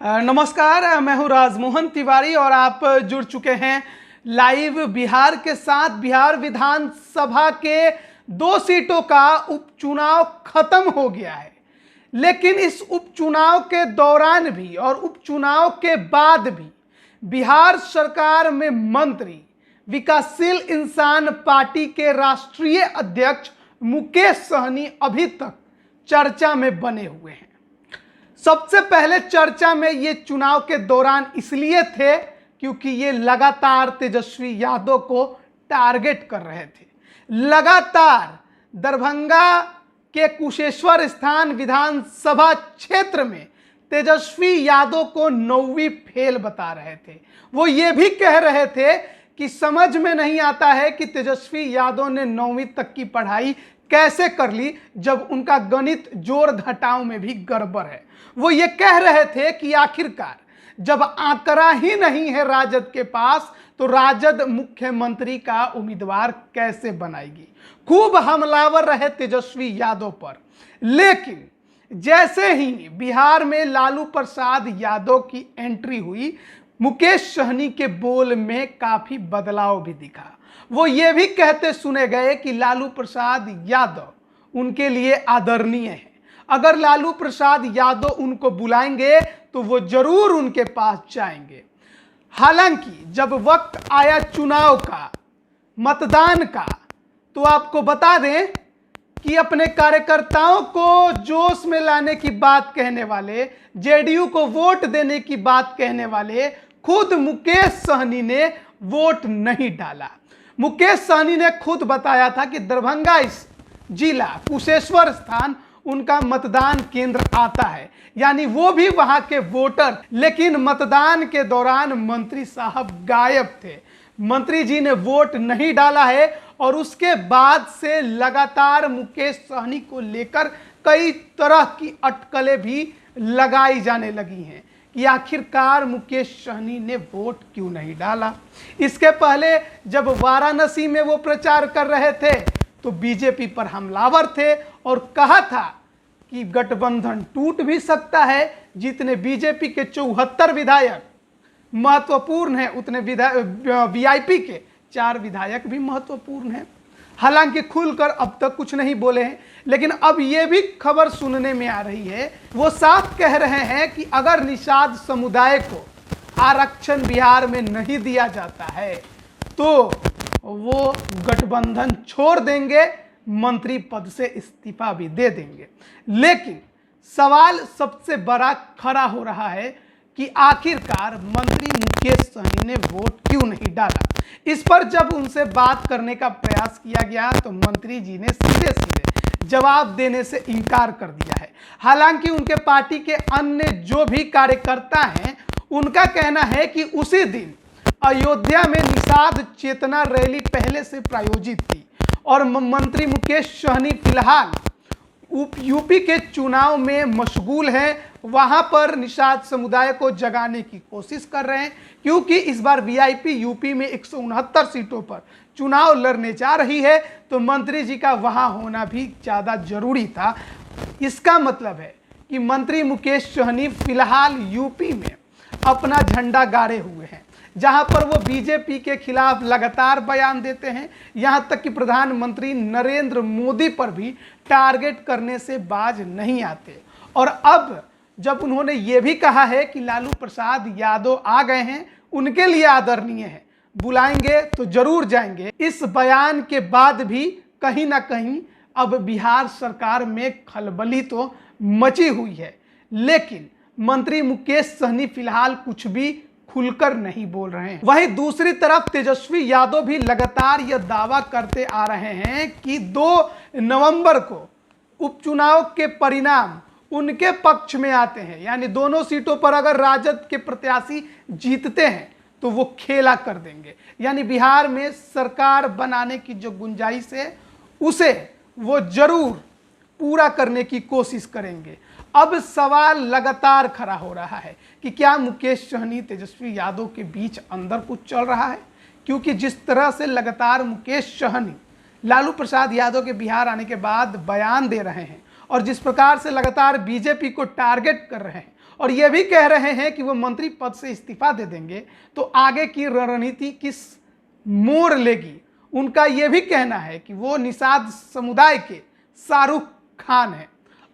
नमस्कार, मैं हूं राजमोहन तिवारी और आप जुड़ चुके हैं लाइव बिहार के साथ। बिहार विधानसभा के 2 सीटों का उपचुनाव खत्म हो गया है, लेकिन इस उपचुनाव के दौरान भी और उपचुनाव के बाद भी बिहार सरकार में मंत्री विकासशील इंसान पार्टी के राष्ट्रीय अध्यक्ष मुकेश सहनी अभी तक चर्चा में बने हुए हैं। सबसे पहले चर्चा में ये चुनाव के दौरान इसलिए थे क्योंकि ये लगातार तेजस्वी यादव को टारगेट कर रहे थे। लगातार दरभंगा के कुशेश्वर स्थान विधानसभा क्षेत्र में तेजस्वी यादव को 9वीं फेल बता रहे थे। वो ये भी कह रहे थे कि समझ में नहीं आता है कि तेजस्वी यादव ने 9वीं तक की पढ़ाई कैसे कर ली जब उनका गणित जोड़ घटाव में भी गड़बड़ है। वो ये कह रहे थे कि आखिरकार जब आंकड़ा ही नहीं है राजद के पास तो राजद मुख्यमंत्री का उम्मीदवार कैसे बनाएगी। खूब हमलावर रहे तेजस्वी यादव पर, लेकिन जैसे ही बिहार में लालू प्रसाद यादव की एंट्री हुई, मुकेश सहनी के बोल में काफी बदलाव भी दिखा। वो ये भी कहते सुने गए कि लालू प्रसाद यादव उनके लिए आदरणीय है। अगर लालू प्रसाद यादव उनको बुलाएंगे तो वो जरूर उनके पास जाएंगे। हालांकि जब वक्त आया चुनाव का, मतदान का, तो आपको बता दें कि अपने कार्यकर्ताओं को जोश में लाने की बात कहने वाले, जेडीयू को वोट देने की बात कहने वाले खुद मुकेश सहनी ने वोट नहीं डाला। मुकेश सहनी ने खुद बताया था कि दरभंगा इस जिला कुशेश्वर स्थान उनका मतदान केंद्र आता है, यानी वो भी वहां के वोटर। लेकिन मतदान के दौरान मंत्री साहब गायब थे। मंत्री जी ने वोट नहीं डाला है और उसके बाद से लगातार मुकेश सहनी को लेकर कई तरह की अटकलें भी लगाई जाने लगी हैं कि आखिरकार मुकेश सहनी ने वोट क्यों नहीं डाला। इसके पहले जब वाराणसी में वो प्रचार कर रहे थे तो बीजेपी पर हमलावर थे और कहा था कि गठबंधन टूट भी सकता है। जितने बीजेपी के 74 विधायक महत्वपूर्ण हैं, उतने वीआईपी के 4 विधायक भी महत्वपूर्ण हैं। हालांकि खुलकर अब तक कुछ नहीं बोले हैं, लेकिन अब ये भी खबर सुनने में आ रही है, वो साफ कह रहे हैं कि अगर निषाद समुदाय को आरक्षण बिहार में नहीं दिया जाता है तो वो गठबंधन छोड़ देंगे, मंत्री पद से इस्तीफा भी दे देंगे। लेकिन सवाल सबसे बड़ा खड़ा हो रहा है कि आखिरकार मंत्री मुकेश सहनी ने वोट क्यों नहीं डाला। इस पर जब उनसे बात करने का प्रयास किया गया तो मंत्री जी ने सीधे सीधे जवाब देने से इनकार कर दिया है। हालांकि उनके पार्टी के अन्य जो भी कार्यकर्ता हैं, उनका कहना है कि उसी दिन अयोध्या में निषाद चेतना रैली पहले से प्रायोजित थी और मंत्री मुकेश सहनी फिलहाल यूपी के चुनाव में मशगूल हैं। वहां पर निषाद समुदाय को जगाने की कोशिश कर रहे हैं, क्योंकि इस बार वीआईपी यूपी में 169 सीटों पर चुनाव लड़ने जा रही है, तो मंत्री जी का वहां होना भी ज़्यादा जरूरी था। इसका मतलब है कि मंत्री मुकेश सहनी फिलहाल यूपी में अपना झंडा गाड़े हुए हैं, जहां पर वो बीजेपी के खिलाफ लगातार बयान देते हैं। यहां तक कि प्रधानमंत्री नरेंद्र मोदी पर भी टारगेट करने से बाज नहीं आते। और अब जब उन्होंने ये भी कहा है कि लालू प्रसाद यादव आ गए हैं, उनके लिए आदरणीय है, बुलाएंगे तो जरूर जाएंगे, इस बयान के बाद भी कहीं ना कहीं अब बिहार सरकार में खलबली तो मची हुई है। लेकिन मंत्री मुकेश सहनी फिलहाल कुछ भी खुलकर नहीं बोल रहे हैं। वहीं दूसरी तरफ तेजस्वी यादव भी लगातार यह दावा करते आ रहे हैं कि 2 नवंबर को उपचुनाव के परिणाम उनके पक्ष में आते हैं, यानी दोनों सीटों पर अगर राजद के प्रत्याशी जीतते हैं तो वो खेला कर देंगे, यानी बिहार में सरकार बनाने की जो गुंजाइश है उसे वो जरूर पूरा करने की कोशिश करेंगे। अब सवाल लगातार खड़ा हो रहा है कि क्या मुकेश सहनी तेजस्वी यादव के बीच अंदर कुछ चल रहा है, क्योंकि जिस तरह से लगातार मुकेश सहनी लालू प्रसाद यादव के बिहार आने के बाद बयान दे रहे हैं और जिस प्रकार से लगातार बीजेपी को टारगेट कर रहे हैं और यह भी कह रहे हैं कि वो मंत्री पद से इस्तीफा दे देंगे तो आगे की रणनीति किस मोड़ लेगी। उनका यह भी कहना है कि वो निषाद समुदाय के शाहरुख खान है।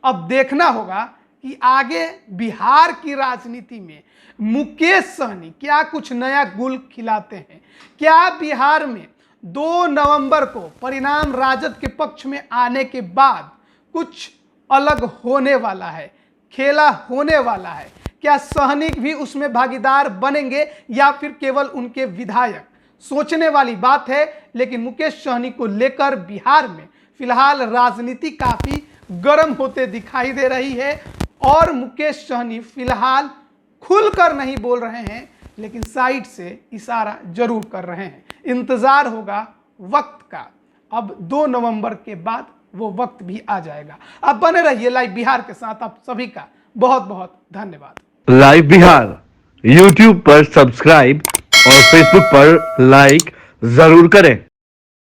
अब देखना होगा कि आगे बिहार की राजनीति में मुकेश सहनी क्या कुछ नया गुल खिलाते हैं। क्या बिहार में 2 नवंबर को परिणाम राजद के पक्ष में आने के बाद कुछ अलग होने वाला है, खेला होने वाला है? क्या सहनी भी उसमें भागीदार बनेंगे या फिर केवल उनके विधायक? सोचने वाली बात है। लेकिन मुकेश सहनी को लेकर बिहार में फिलहाल राजनीति काफी गर्म होते दिखाई दे रही है और मुकेश सहनी फिलहाल खुलकर नहीं बोल रहे हैं लेकिन साइड से इशारा जरूर कर रहे हैं। इंतजार होगा वक्त का। अब 2 नवंबर के बाद वो वक्त भी आ जाएगा। अब बने रहिए लाइव बिहार के साथ। आप सभी का बहुत बहुत धन्यवाद। लाइव बिहार यूट्यूब पर सब्सक्राइब और फेसबुक पर लाइक जरूर करें।